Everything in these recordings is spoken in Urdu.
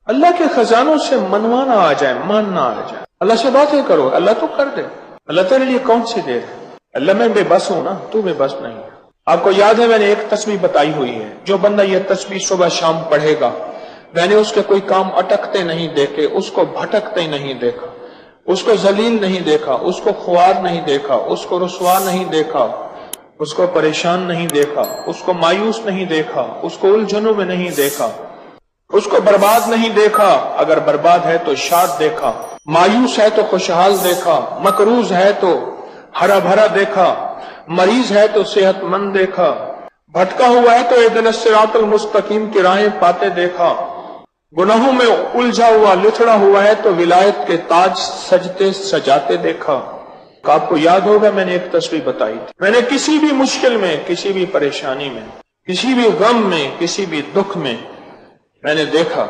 اللہ کے خزانوں سے منوانا آ جائے، ماننا آ جائے، اللہ سے باتیں کرو، اللہ تو کر دے۔ اللہ تیرے لیے کون سی دیر ہے؟ اللہ میں بے بس ہوں نا، تو بے بس نہیں ہے۔ آپ کو یاد ہے میں نے ایک تسبیح بتائی ہوئی ہے، جو بندہ یہ تسبیح صبح شام پڑھے گا، میں نے اس کے کوئی کام اٹکتے نہیں دیکھے، اس کو بھٹکتے نہیں دیکھا، اس کو ذلیل نہیں دیکھا، اس کو خوار نہیں دیکھا، اس کو رسوا نہیں دیکھا، اس کو پریشان نہیں دیکھا، اس کو مایوس نہیں دیکھا، اس کو الجھنوں میں نہیں دیکھا، اس کو برباد نہیں دیکھا، اگر برباد ہے تو شاد دیکھا، مایوس ہے تو خوشحال دیکھا، مقروض ہے تو ہرا بھرا دیکھا، مریض ہے تو صحت مند دیکھا، بھٹکا ہوا ہے تو اہدنا الصراط المستقیم کی راہیں پاتے دیکھا، گناہوں میں الجھا ہوا لتڑا ہوا ہے تو ولایت کے تاج سجتے سجاتے دیکھا۔ آپ کو یاد ہوگا میں نے ایک تسبیح بتائی تھی، میں نے کسی بھی مشکل میں، کسی بھی پریشانی میں، کسی بھی غم میں، کسی بھی دکھ میں میں نے دیکھا،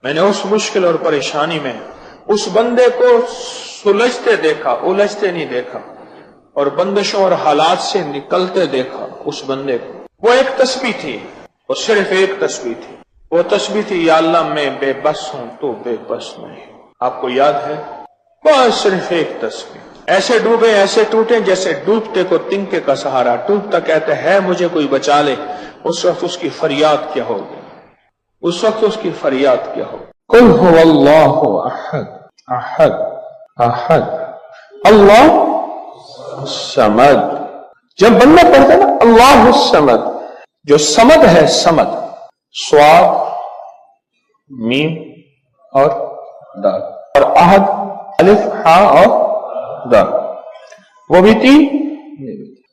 میں نے اس مشکل اور پریشانی میں اس بندے کو سلجھتے دیکھا، الجھتے نہیں دیکھا، اور بندشوں اور حالات سے نکلتے دیکھا اس بندے کو۔ وہ ایک تسبیح تھی، وہ صرف ایک تسبیح تھی، وہ تسبیح تھی یا اللہ میں بے بس ہوں تو بے بس نہیں۔ آپ کو یاد ہے؟ بس صرف ایک تسبیح، ایسے ڈوبے ایسے ٹوٹے جیسے ڈوبتے کو تنکے کا سہارا، ڈوبتا کہتے ہے مجھے کوئی بچا لے، اس وقت اس کی فریاد کیا ہوگی، اس وقت اس کی فریاد کیا ہوگی؟ قل هو اللہ احد احد احد اللہ الصمد۔ جب بندہ پڑھتا ہے نا اللہ الصمد، جو صمد ہے، صمد صاد میم اور دال، اور احد الف ہا اور دال، وہ بھی تین۔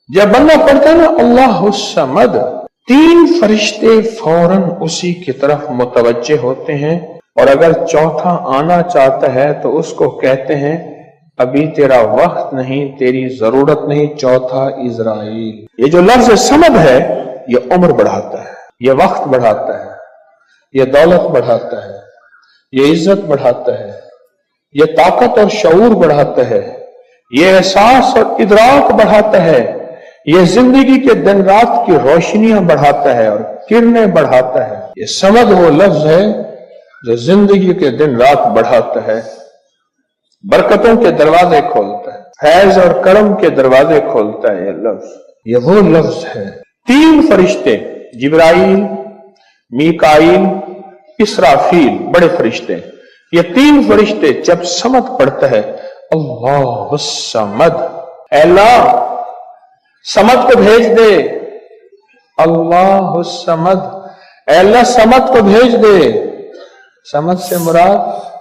جب بندہ پڑھتا ہے نا اللہ الصمد، تین فرشتے فوراً اسی کی طرف متوجہ ہوتے ہیں، اور اگر چوتھا آنا چاہتا ہے تو اس کو کہتے ہیں ابھی تیرا وقت نہیں، تیری ضرورت نہیں، چوتھا اسرائیل۔ یہ جو لفظ صمد ہے یہ عمر بڑھاتا ہے، یہ وقت بڑھاتا ہے، یہ دولت بڑھاتا ہے، یہ عزت بڑھاتا ہے، یہ طاقت اور شعور بڑھاتا ہے، یہ احساس اور ادراک بڑھاتا ہے، یہ زندگی کے دن رات کی روشنیاں بڑھاتا ہے اور کرنیں بڑھاتا ہے۔ یہ صمد وہ لفظ ہے جو زندگی کے دن رات بڑھاتا ہے، برکتوں کے دروازے کھولتا ہے، فیض اور کرم کے دروازے کھولتا ہے۔ یہ لفظ، یہ وہ لفظ ہے۔ تین فرشتے، جبرائیل، میکائیل، اسرافیل، بڑے فرشتے، یہ تین فرشتے جب صمد پڑھتا ہے اللہ الصمد، اے اللہ صمد کو بھیج دے، اللہ الصمد، اے اللہ صمد کو بھیج دے۔ صمد سے مراد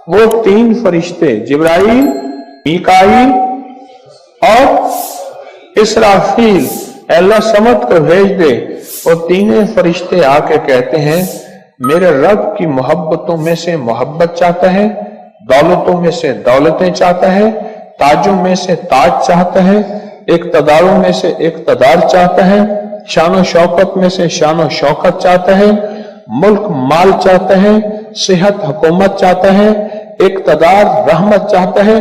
وہ تین فرشتے جبرائیل، میکائیل اور اسرافیل، اے اللہ صمد کو بھیج دے۔ وہ تینوں فرشتے آ کے کہتے ہیں میرے رب کی محبتوں میں سے محبت چاہتا ہے، دولتوں میں سے دولتیں چاہتا ہے، تاجوں میں سے تاج چاہتا ہے، اقتداروں میں سے اقتدار چاہتا ہے، شان و شوکت میں سے شان و شوکت چاہتا ہے، ملک مال چاہتا ہے، صحت حکومت چاہتا ہے، اقتدار رحمت چاہتا ہے۔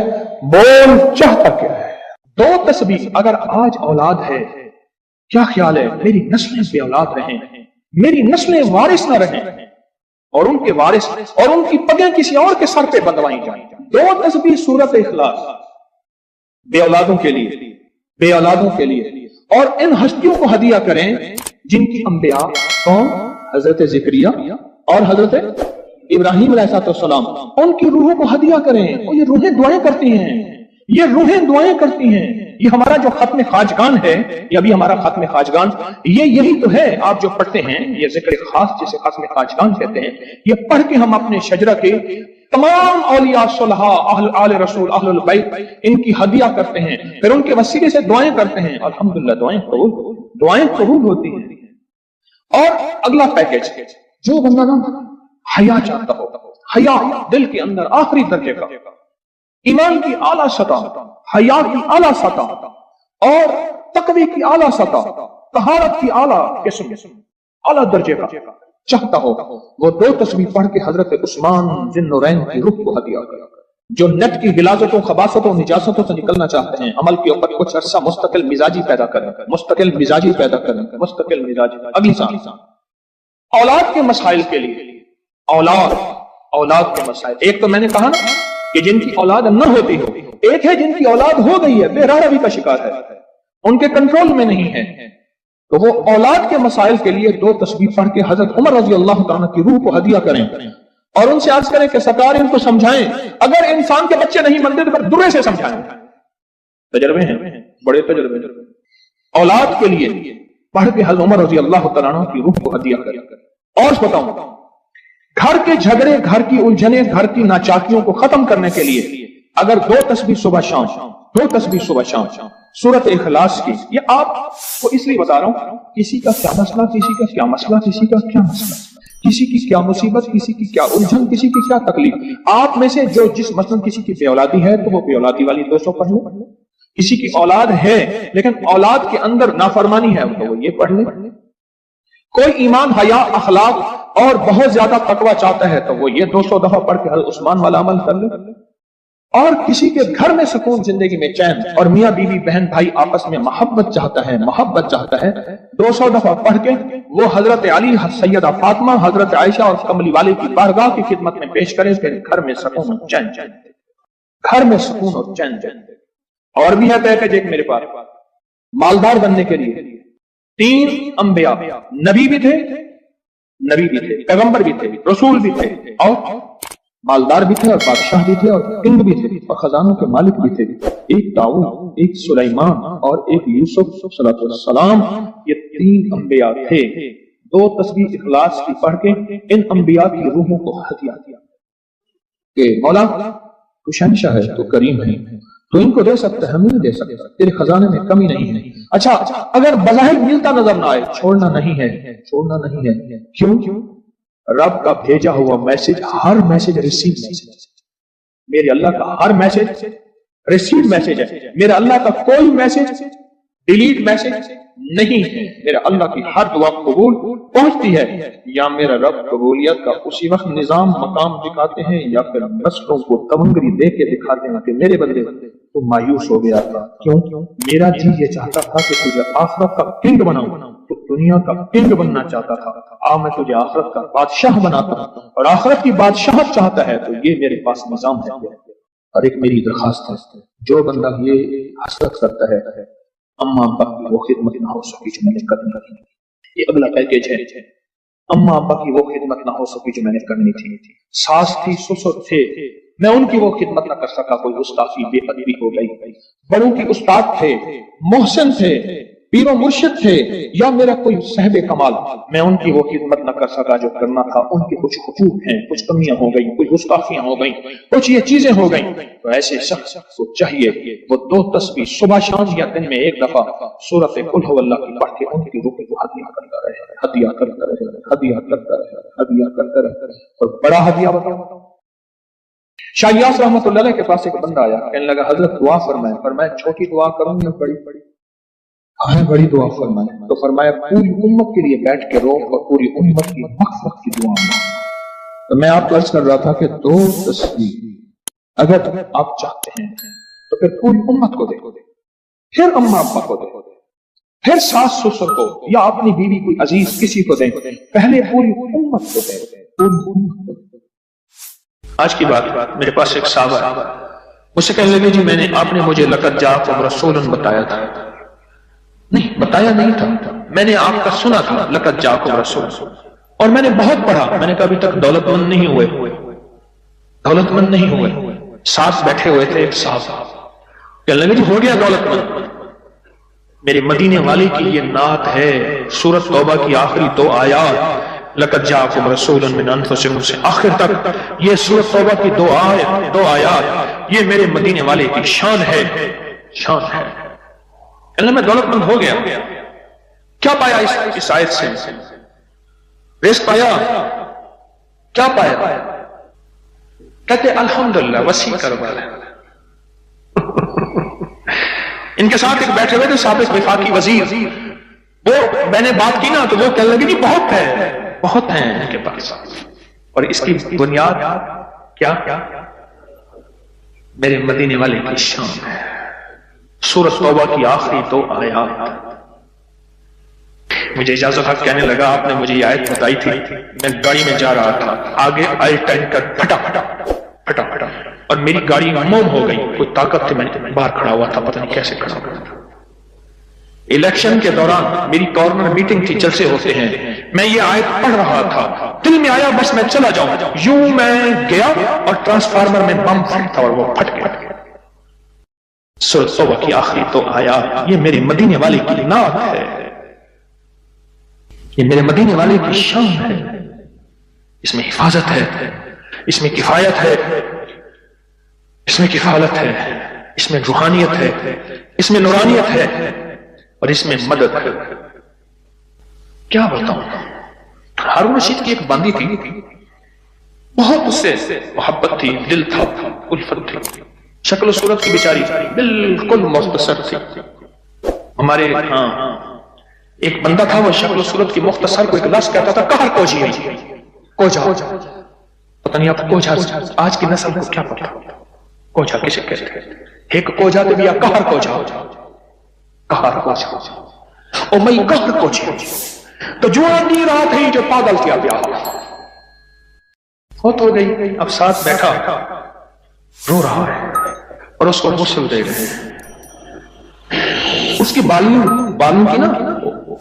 بول چاہتا کیا ہے؟ دو تسبیح۔ اگر آج اولاد ہے، کیا خیال ہے میری نسلیں بے اولاد رہیں، میری نسلیں وارث نہ رہیں، اور ان کے وارث اور ان کی پگیں کسی اور کے سر پہ بندوائی جائیں۔ دو تسبیح سورت اخلاص، بے اولادوں کے لیے، بے اولادوں کے لیے، اور ان ہستیوں کو ہدیہ کریں جن کی انبیاء کون؟ حضرت زکریا اور حضرت ابراہیم علیہ السلام، ان کی روحوں کو ہدیہ کریں۔ اور یہ روحیں دعائیں کرتی ہیں، یہ روحیں دعائیں کرتی ہیں۔ یہ ہمارا جو ختم خواجگان ہے، یہ ابھی ہمارا ختم خواجگان، یہ یہی تو ہے آپ جو پڑھتے ہیں، یہ ذکر خاص جسے ختم خواجگان کہتے ہیں۔ یہ پڑھ کے ہم اپنے شجرہ کے تمام اولیاء صلحاء، اہل آل رسول، اہل البیت، ان کی ہدیہ کرتے ہیں، پھر ان کے وسیلے سے دعائیں کرتے ہیں۔ الحمدللہ دعائیں قبول ہوتی ہیں۔ اور اگلا پیکج، جو بندہ نا حیا چاہتا ہو، حیا دل کے اندر آخری درجے کا، ایمان کی اعلیٰ سطح، حیا کی اعلیٰ سطح، اور تقوی کی اعلیٰ سطح، طہارت کی اعلیٰ قسم، اعلیٰ درجے کا چاہتا ہو، وہ دو تسبیح پڑھ کے حضرت عثمان ذی النورین کی روح کو ہدیہ کرے۔ جو نیٹ کی غلاظتوں، خباثتوں، نجاستوں سے نکلنا چاہتے ہیں، عمل کے اوپر کچھ عرصہ مستقل مزاجی پیدا کریں، مستقل مزاجی پیدا کریں، مستقل مزاجی۔ اگلی سال اولاد کے مسائل کے لیے، اولاد اولاد کے مسائل. ایک تو میں نے کہا نا کہ جن کی اولاد نہ ہوتی ہو، ایک ہے جن کی اولاد ہو گئی ہے، بے روی کا شکار ہے، ان کے کنٹرول میں نہیں ہے، تو وہ اولاد کے مسائل کے لیے 2 تسبیح پڑھ کے حضرت عمر رضی اللہ تعالیٰ کی روح کو ہدیہ کریں اور ان سے عرض کریں کہ سرکار ان کو سمجھائیں، اگر انسان کے بچے نہیں بنتے تو پھر درے سے سمجھائیں. تجربے ہیں، بڑے تجربے. اولاد کے لیے پڑھ کے حضرت عمر رضی اللہ تعالیٰ کی روح کو ہدیہ کریں. اور بتاؤں، گھر کے جھگڑے، گھر کی الجھنیں، گھر کی ناچاکیوں کو ختم کرنے کے لیے اگر 2 تسبیح صبح شام، 2 تسبیح صبح شام سورت اخلاص کی. یہ آپ کو اس لیے بتا رہا ہوں، کسی کا کیا مسئلہ، کسی کا کیا مسئلہ، کسی کا کیا مسئلہ، کسی کی کیا مصیبت، کسی کی کیا الجھن، کسی کی کیا تکلیف. آپ میں سے جو جس مثلا کسی کی بے اولادی ہے تو وہ بے اولادی والی 200 پڑھ لیں. کسی کی اولاد ہے لیکن اولاد کے اندر نافرمانی ہے تو وہ یہ پڑھ لیں. کوئی ایمان، حیا، اخلاق اور بہت زیادہ تقوی چاہتا ہے تو وہ یہ 200 دفعہ پڑھ کے حضرت عثمان والا عمل کر لے. اور کسی کے گھر میں سکون، زندگی میں چین، اور میاں بیوی بہن بھائی آپس میں محبت چاہتا ہے، محبت چاہتا ہے، 200 دفعہ پڑھ کے وہ حضرت علی، سیدہ فاطمہ، حضرت عائشہ اور کملی والے کی بارگاہ کی خدمت میں پیش کرے. پھر گھر میں سکون اور چین، گھر میں سکون اور چین. اور بھی ہے پیکج ایک میرے پاس مالدار بننے کے لیے. 3 انبیاء، نبی بھی تھے، پیغمبر بھی تھے، رسول بھی تھے، اور مالدار بھی تھے، اور بادشاہ بھی تھے، اور کنگ بھی تھے، اور خزانوں کے مالک بھی تھے. ایک داؤد، ایک سلیمان اور ایک یوسف صلی اللہ علیہ وسلم. یہ 3 انبیاء تھے. 2 تسبیح اخلاص کی پڑھ کے ان انبیاء کی روحوں کو ہدیہ دیا کہ مولا تو شہنشاہ ہے، تو کریم ہے، تو ان کو دے سکتا ہے، ہمیں نہیں دے سکتا، تیرے خزانے میں کمی نہیں ہے. اچھا اگر بظاہر ملتا نظر نہ آئے، چھوڑنا نہیں ہے، چھوڑنا نہیں ہے. کیوں؟ رب کا بھیجا ہوا میسج، ہر میسج ریسیو میسج. میرے اللہ کا ہر میسج ریسیو میسج ہے. میرا اللہ کا کوئی میسج ڈیلیٹ میسج نہیں ہے. میرا اللہ کی ہر دعا قبول پہنچتی ہے. یا میرا رب قبولیت کا اسی وقت نظام مقام دکھاتے ہیں، یا پھر نسلوں کو تمنگری دے کے دکھاتے ہیں کہ میرے بندے تو مایوس ہو گیا تھا. کیوں؟ میرا جی یہ چاہتا تھا کہ تجھے آخرت کا کنگ بناؤں، تو دنیا کا کنگ بننا چاہتا تھا. میں تجھے آخرت کا بادشاہ بناتا ہوں، اور آخرت کی بادشاہت چاہتا ہے تو یہ میرے پاس نظام ہے. اور ایک میری درخواست ہے، جو بندہ یہ حسرت کرتا ہے اما ابا کی وہ خدمت نہ ہو سکی جو میں نے کرنی تھی. یہ اگلا پیکج ہے. اما ابا کی وہ خدمت نہ ہو سکی جو میں نے کرنی تھی. ساس تھی، سسر تھے، میں ان کی وہ خدمت نہ کر سکا. کوئی گستاخی، بے ادبی ہو گئی. بڑوں کی استاد تھے، محسن تھے، پیر و مرشد تھے، یا میرا کوئی صاحب کمال، میں ان کی وہ خدمت نہ کر سکا جو کرنا تھا. ان کے کچھ حقوق ہیں، کچھ کمیاں ہو گئی، کچھ گستاخیاں ہو گئیں، کچھ یہ چیزیں ہو گئیں. تو ایسے شخص کو چاہیے وہ 2 تسبیح صبح شام یا دن میں 1 دفعہ سورۃ قل هو اللہ کی پڑھ کے ان کی روح کو ہدیہ کرتا رہے، ہدیہ کرتا رہے، ہدیہ کرتا رہے، ہدیہ کرتا رہے. اور بڑا ہدیہ بتاؤ، شاہ یاس رحمۃ اللہ علیہ کے پاس ایک بندہ آیا، کہنے لگا حضرت دعا فرمائیں. فرمایا چھوٹی دعا کروں یا بڑی؟ بڑی دعا فرمائیں. تو فرمایا پوری امت کے لیے بیٹھ کے رو اور پوری امت کی مغفرت کی دعا. تو میں آپ کو عرض کر رہا تھا کہ 2 تسبیح اگر آپ چاہتے ہیں تو پھر پوری امت کو دے، پھر اما ابا کو دے، پھر ساس سسر کو، یا اپنی بیوی کوئی عزیز کسی کو دیں. پہلے پوری امت کو دے، پوری امت کو دے. آج کی بات، میرے پاس ایک صحابہ مجھ سے کہنے لگے جی میں نے، آپ نے مجھے لقد جاءکم رسول بتایا تھا. نہیں، بتایا نہیں تھا، میں نے آپ کا سنا تھا لقد جاءکم رسول، اور میں نے بہت پڑھا. میں نے کہا ابھی تک دولت مند نہیں ہوئے، دولت مند نہیں ہوئے. ساتھ بیٹھے ہوئے تھے ایک صاحب، کہنے لگے جی ہو گیا دولت مند. میرے مدینے والے کی یہ نعت ہے، سورۃ توبہ کی آخری 2 آیات، لقد جاءکم رسول من انفسکم سے آخر تک یہ سورۃ توبہ کی 2 آیات، یہ میرے مدینے والے کی شان ہے، شان ہے. اللہ میں دولت مند ہو گیا. کیا پایا اس آیت سے؟ رزق پایا؟ کیا پایا؟ کہتے الحمدللہ وسیع کاروبار ہے. ان کے ساتھ ایک بیٹھے ہوئے تھے سابق وفاقی وزیر، وہ میں نے بات کی نا تو وہ کہنے لگے نہیں بہت ہے، بہت ہیں ان کے پاس. اور اس کی بنیاد کیا؟ میرے مدینے والے کی شان ہے. سورۃ توبہ کی آخری 2 آیات. مجھے اجازت حق کہنے لگا آپ نے مجھے یہ آیت بتائی تھی، میں گاڑی میں جا رہا تھا، آگے آئل ٹینکر پھٹا اور میری گاڑی موم ہو گئی، کوئی طاقت تھی، میں باہر کھڑا ہوا تھا، پتہ نہیں کیسے کھڑا ہوا تھا۔ الیکشن کے دوران میری کارنر میٹنگ تھی، جلسے ہوتے ہیں، میں یہ آیت پڑھ رہا تھا، دل میں آیا بس میں چلا جاؤں، یوں میں گیا اور ٹرانسفارمر میں بم پھٹا اور وہ پھٹ گیا۔ سورۃ توبہ کی آخری تو آیا، یہ میرے مدینے والے کی نعت ہے، یہ میرے مدینے والے کی شان ہے، اس میں حفاظت ہے، اس میں کفایت ہے، اس میں کفالت ہے، اس میں روحانیت ہے، اس میں نورانیت ہے، اور اس میں مدد ہے۔ کیا بتاؤں، ہارون رشید کی ایک باندی تھی، بہت اس سے محبت تھی، دل تھا، الفت تھی، شکل و صورت کی بیچاری بالکل مختصر تھی۔ ہمارے ہاں ایک بندہ تھا، وہ شکل و صورت کی مختصر کو ایک لفظ کہتا تھا کہر کوجی، کوجا، پتہ نہیں آپ کوجا آج کی نسل کو کیا پتا کوجا کسے کہتے ہیں، ایک کوجا تو بیا کہر کوجا، کہر کوجا، او میں کہر کوجا تو جو آدمی رات ہے جو پاگل کیا گیا فوت ہو گئی، اب ساتھ بیٹھا رو رہا ہے اور اس کو غسل دے رہے ہیں، اس کی بالوں کی نا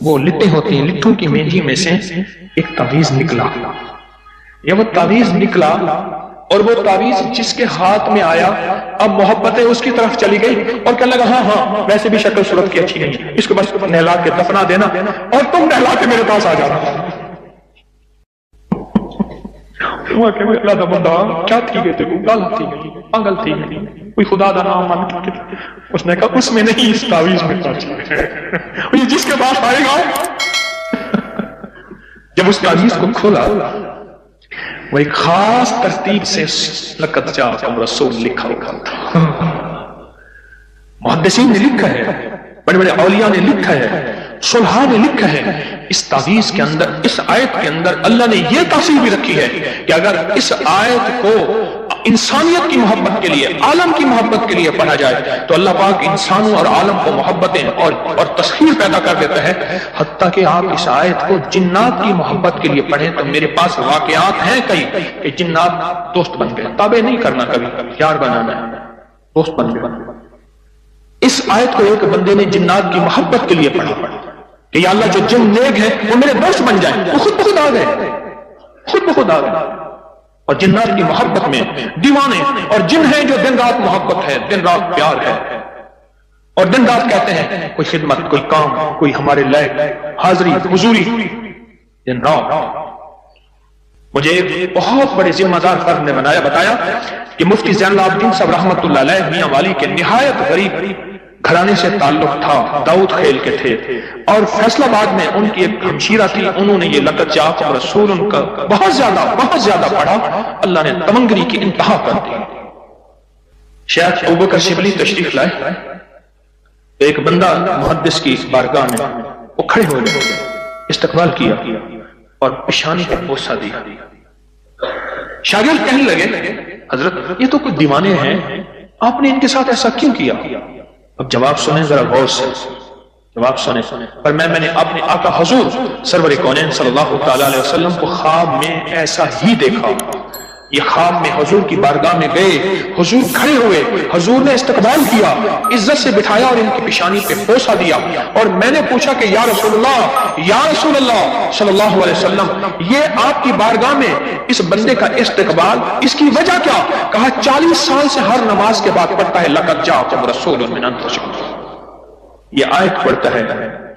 وہ لٹیں ہوتی ہیں، لٹھوں کی مینجی میں سے ایک تعویذ نکلا، یا وہ تعویذ نکلا اور وہ تعویذ جس کے ہاتھ میں آیا اب محبتیں اس کی طرف چلی گئی اور کہنے لگا ہاں ویسے بھی شکل صورت کی اچھی نہیں، اس کو بس نہلا کے دفنا دینا اور تم نہلا کے میرے پاس آ جانا۔ اللہ دا بندہ کیا تھی گئے تھے، گالا تھی گئی، پاگل تھی گئی، کوئی خدا دا نام مان کے، اس نے کہا اس میں نہیں، اس تعویذ میں یہ جس کے پاس آئے گا۔ جب اس تعویذ کو کھولا وہ ایک خاص ترتیب سے لقد جاءکم رسول لکھا ہوا تھا، محدثین نے لکھا ہے، بڑے بڑے اولیاء نے لکھا ہے، صلحاء نے لکھا ہے، اس تعویذ کے اندر، اس آیت کے اندر اللہ نے یہ تاثیر بھی رکھی ہے کہ اگر اس آیت کو انسانیت کی محبت کے لیے، عالم کی محبت کے لیے پڑھا جائے تو اللہ پاک انسانوں اور عالم کو محبتیں اور تسخیر پیدا کر دیتا ہے، حتیٰ کہ آپ اس آیت کو جنات کی محبت کے لیے پڑھیں تو میرے پاس واقعات ہیں کئی کہ جنات دوست بن گئے، تابع نہیں کرنا، کبھی یار بنانا ہے، دوست بن گئے۔ اس آیت کو ایک بندے نے جنات کی محبت کے لیے پڑھا کہ یا اللہ جو جن نیک ہیں وہ میرے دوست بن جائیں، وہ خود بخود آ گئے، خود بخود آ گئے، اور جنات کی محبت میں دیوانے اور جن ہیں جو دن رات محبت ہے، دن رات پیار ہے، اور دن رات کہتے ہیں کوئی خدمت، کوئی کام، کوئی ہمارے لائق حاضری حضوری، دن رات۔ مجھے ایک بہت بڑے ذمہ دار فرد نے بتایا کہ مفتی زین العابدین صاحب رحمۃ اللہ علیہ میاں والی کے نہایت غریب گھرانے سے تعلق تھا، داؤد خیل کے تھے، اور فیصل آباد میں ان کی ایک ہمشیرہ تھی، انہوں نے یہ لقد جاءکم رسول ان کا بہت زیادہ پڑھا، اللہ نے تمنگری کی انتہا کر دی۔ شیخ ابوبکر شبلی تشریف لائے، ایک بندہ محدث کی بارگاہ میں وہ کھڑے ہو گئے، استقبال کیا اور پیشانی پر بوسہ دیا۔ شاگرد کہنے لگے حضرت یہ تو کچھ دیوانے ہیں، آپ نے ان کے ساتھ ایسا کیوں کیا؟ اب جواب سنیں ذرا غور سے، جواب سنیں۔ پر میں نے اپنے آقا حضور سرور کونین صلی اللہ تعالی علیہ وسلم کو خواب میں ایسا ہی دیکھا، یہ خواب میں حضور کی بارگاہ میں گئے، حضور کھڑے ہوئے، حضور نے استقبال کیا، عزت سے بٹھایا اور ان کی پیشانی پہ بوسہ دیا، اور میں نے پوچھا کہ یا رسول اللہ صلی اللہ علیہ وسلم یہ آپ کی بارگاہ میں اس بندے کا استقبال، اس کی وجہ کیا؟ کہا 40 سال سے ہر نماز کے بعد پڑھتا ہے لقد جاءکم رسول من انفسکم، یہ آیت پڑھتا ہے،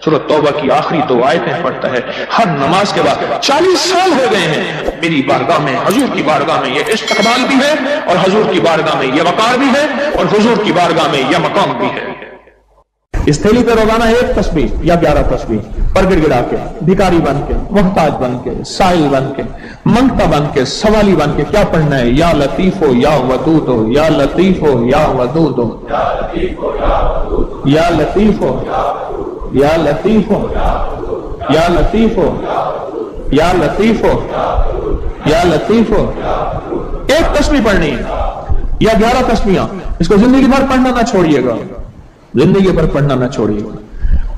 سورۃ توبہ کی آخری 2 آیتیں پڑھتا ہے ہر نماز کے بعد، 40 سال ہو گئے ہیں میری بارگاہ میں، حضور کی بارگاہ میں یہ استقبال بھی ہے، اور حضور کی بارگاہ میں یہ وقار بھی ہے، اور حضور کی بارگاہ میں یہ مقام بھی ہے۔ اس تھیلی پہ روزانہ 1 تسبیح یا 11 تسبیح پر گڑ گڑا کے، بھکاری بن کے، محتاج بن کے، سائل بن کے، منگتا بن کے، سوالی بن کے کیا پڑھنا ہے؟ یا لطیف ہو یا ودود ہو، یا لطیف ہو یا ودود ہو، یا لطیف ہو یا لطیف ہو یا لطیف ہو یا لطیف ہو یا لطیف ہو۔ 1 تسبیح پڑھنی ہے یا 11 تسبیحاں، اس کو زندگی بھر پڑھنا نہ چھوڑیے گا، زندگی بھر پڑھنا نہ چھوڑیے گا۔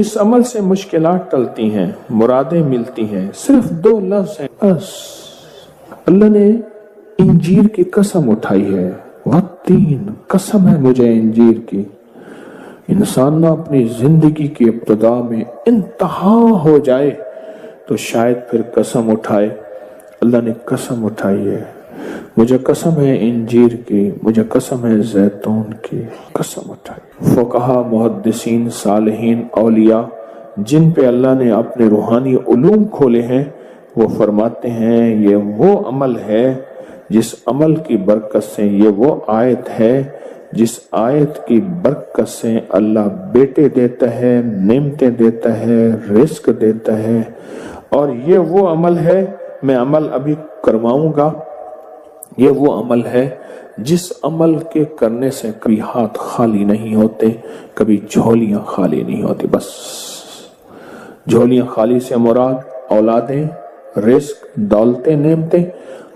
اس عمل سے مشکلات ٹلتی ہیں، مرادیں ملتی ہیں، صرف 2 لفظ ہیں بس۔ اللہ نے انجیر کی قسم اٹھائی ہے، والتین، قسم ہے مجھے انجیر کی۔ انسان نہ اپنی زندگی کی ابتدا میں انتہا ہو جائے تو شاید پھر قسم اٹھائے۔ اللہ نے قسم اٹھائی ہے، مجھے قسم ہے انجیر کی، مجھے قسم ہے زیتون کی، قسم اٹھائی۔ فقہا، محدثین، صالحین، اولیاء جن پہ اللہ نے اپنے روحانی علوم کھولے ہیں، وہ فرماتے ہیں یہ وہ عمل ہے جس عمل کی برکت سے، یہ وہ آیت ہے جس آیت کی برکت سے اللہ بیٹے دیتا ہے، نعمتیں دیتا ہے، رزق دیتا ہے، اور یہ وہ عمل ہے، میں عمل ابھی کرواؤں گا، یہ وہ عمل ہے جس عمل کے کرنے سے کبھی ہاتھ خالی نہیں ہوتے، کبھی جھولیاں خالی نہیں ہوتی۔ بس جھولیاں خالی سے مراد اولادیں، رزق، دولتیں، نعمتیں۔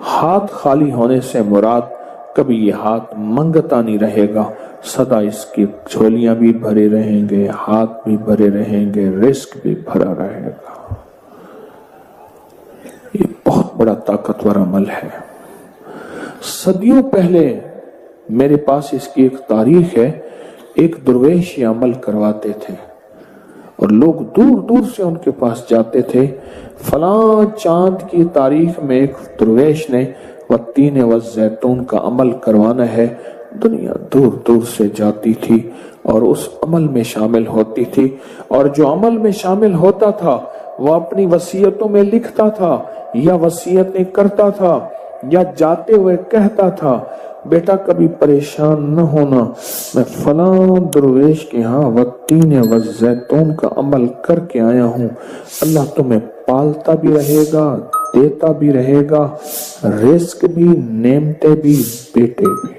ہاتھ خالی ہونے سے مراد کبھی یہ ہاتھ منگتا نہیں رہے گا، سدا اس کی جھولیاں بھی بھرے رہیں گے، ہاتھ بھی بھرے رہیں گے، رزق بھی بھرا رہے گا۔ یہ بہت بڑا طاقتور عمل ہے۔ صدیوں پہلے میرے پاس اس کی ایک تاریخ ہے، ایک درویش یہ عمل کرواتے تھے اور لوگ دور دور سے ان کے پاس جاتے تھے۔ فلاں چاند کی تاریخ میں ایک درویش نے والتین والزیتون کا عمل کروانا ہے، دنیا دور دور سے جاتی تھی اور اس عمل میں شامل ہوتی تھی، اور جو عمل میں شامل ہوتا تھا وہ اپنی وصیتوں میں لکھتا تھا یا وصیتیں کرتا تھا یا جاتے ہوئے کہتا تھا، بیٹا کبھی پریشان نہ ہونا، میں فلاں درویش کے ہاں والتین والزیتون کا عمل کر کے آیا ہوں، اللہ تمہیں پالتا بھی رہے گا، دیتا بھی رہے گا، رزق بھی، نعمتیں بھی، بیٹے بھی،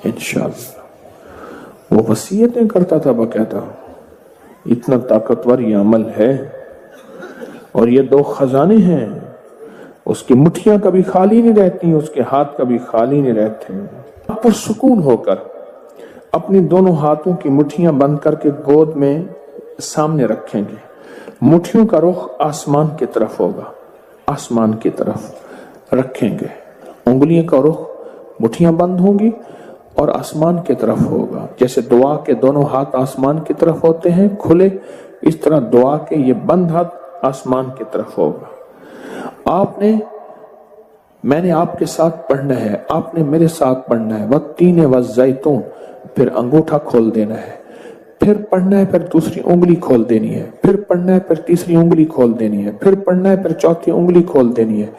انشاءاللہ۔ وہ وصیتیں کرتا تھا باقاعدہ۔ اتنا طاقتور یہ عمل ہے، اور یہ 2 خزانے ہیں، اس کی مٹھیاں کبھی خالی نہیں رہتی، اس کے ہاتھ کبھی خالی نہیں رہتے۔ آپ پرسکون ہو کر اپنی دونوں ہاتھوں کی مٹھیاں بند کر کے گود میں سامنے رکھیں گے، مٹھیوں کا رخ آسمان کی طرف ہوگا، آسمان کی طرف رکھیں گے، انگلیوں کا رخ، مٹھیاں بند ہوں گی اور آسمان کی طرف ہوگا۔ جیسے دعا کے دونوں ہاتھ آسمان کی طرف ہوتے ہیں کھلے، اس طرح دعا کے یہ بند ہاتھ آسمان کی طرف ہوگا۔ میں نے آپ کے ساتھ پڑھنا ہے، آپ نے میرے ساتھ پڑھنا ہے، والتین والزیتون، پھر انگوٹھا کھول دینا ہے، پھر پڑھنا ہے، پھر دوسری انگلی کھول دینی ہے، پھر پڑھنا ہے، پھر تیسری انگلی کھول دینی ہے، پھر پڑھنا ہے، پھر چوتھی انگلی کھول دینی ہے،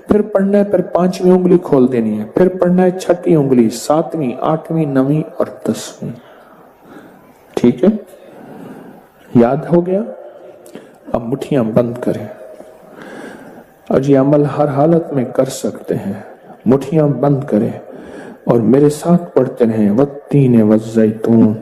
پھر پڑھنا ہے، پھر 5ویں انگلی کھول دینی ہے، پھر پڑھنا ہے 6ٹھی انگلی، 7ویں، 8ویں، 9ویں اور 10ویں۔ ٹھیک ہے، یاد ہو گیا؟ اب مٹھیاں بند کریں، اور یہ عمل ہر حالت میں کر سکتے ہیں۔ مٹھیاں بند کریں اور میرے ساتھ پڑھتے رہیں، والتین والزیتون،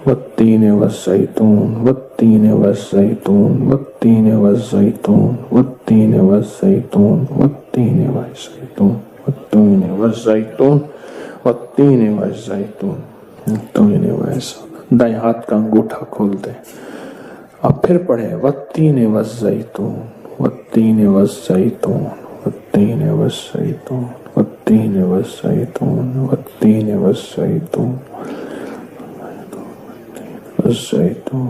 والتین والزیتون، والتین والزیتون، والتین والزیتون، والتین والزیتون، والتین والزیتون، والتین والزیتون، والتین والزیتون، والتین والزیتون۔ دائیں ہاتھ کا انگوٹھا کھول دیں، اب پھر پڑھیں، والتین والزیتون، والتین والزیتون، والتین والزیتون، والتین والزیتون، والتین والزیتون، والزیتون۔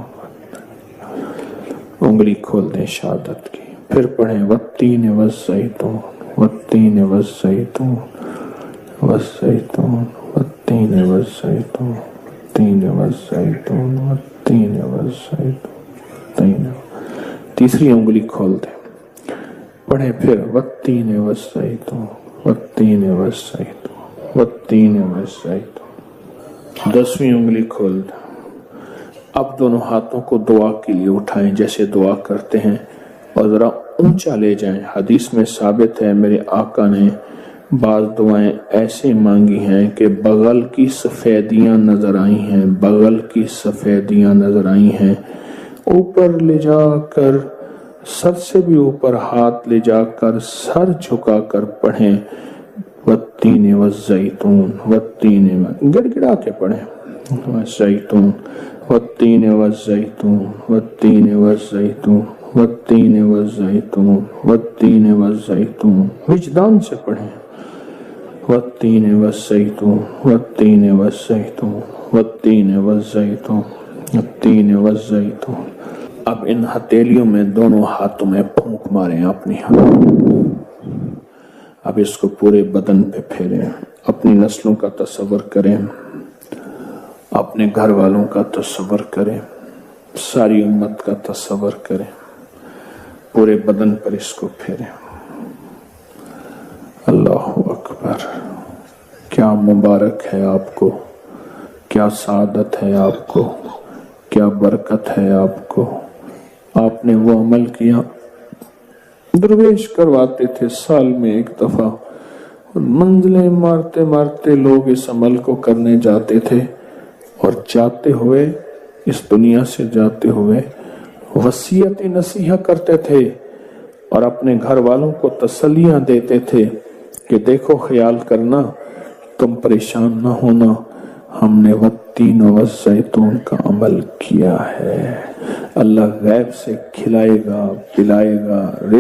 انگلی کھول دیں شہادت کی، پھر پڑھیں، والتین والزیتون، والتین والزیتون، والزیتون، والتین والزیتون، والتین والزیتون، والتین والزیتون۔ تیسری انگلی کھول دیں، پڑھیں پھر، والتین والزیتون، والتین والزیتون، والتین والزیتون۔ 10ویں انگلی کھول دیں۔ اب دونوں ہاتھوں کو دعا کے لیے اٹھائیں جیسے دعا کرتے ہیں، اور ذرا اونچا لے جائیں۔ حدیث میں ثابت ہے میرے آقا نے بعض دعائیں ایسے مانگی ہیں کہ بغل کی سفیدیاں نظر آئی ہیں، بغل کی سفیدیاں نظر آئی ہیں۔ اوپر لے جا کر، سر سے بھی اوپر ہاتھ لے جا کر، سر جھکا کر پڑھیں، والتین والزیتون، والتین، گڑ گڑا کے پڑھیں، والزیتون والتین والزیتون والتین والزیتون والتین والزیتون والتین والزیتون، وجدان سے پڑھیں، والتین والزیتون والتین والزیتون والتین والزیتون والتین والزیتون۔ اب ان ہتھیلیوں میں دونوں ہاتھوں میں پھونک ماریں اپنی اب اس کو پورے بدن پہ پھیریں، اپنی نسلوں کا تصور کریں، اپنے گھر والوں کا تصور کریں، ساری امت کا تصور کریں، پورے بدن پر اس کو پھیریں۔ اللہ اکبر، کیا مبارک ہے آپ کو، کیا سعادت ہے آپ کو، کیا برکت ہے آپ کو۔ آپ نے وہ عمل کیا، درویش کرواتے تھے سال میں ایک دفعہ، اور منزلیں مارتے مارتے لوگ اس عمل کو کرنے جاتے تھے، اور جاتے ہوئے اس دنیا سے جاتے ہوئے وصیت نصیحت کرتے تھے اور اپنے گھر والوں کو تسلیاں دیتے تھے کہ دیکھو خیال کرنا، تم پریشان نہ ہونا، ہم نے والتین والزیتون کا عمل کیا ہے، اللہ غیب سے کھلائے گا، پلائے گا،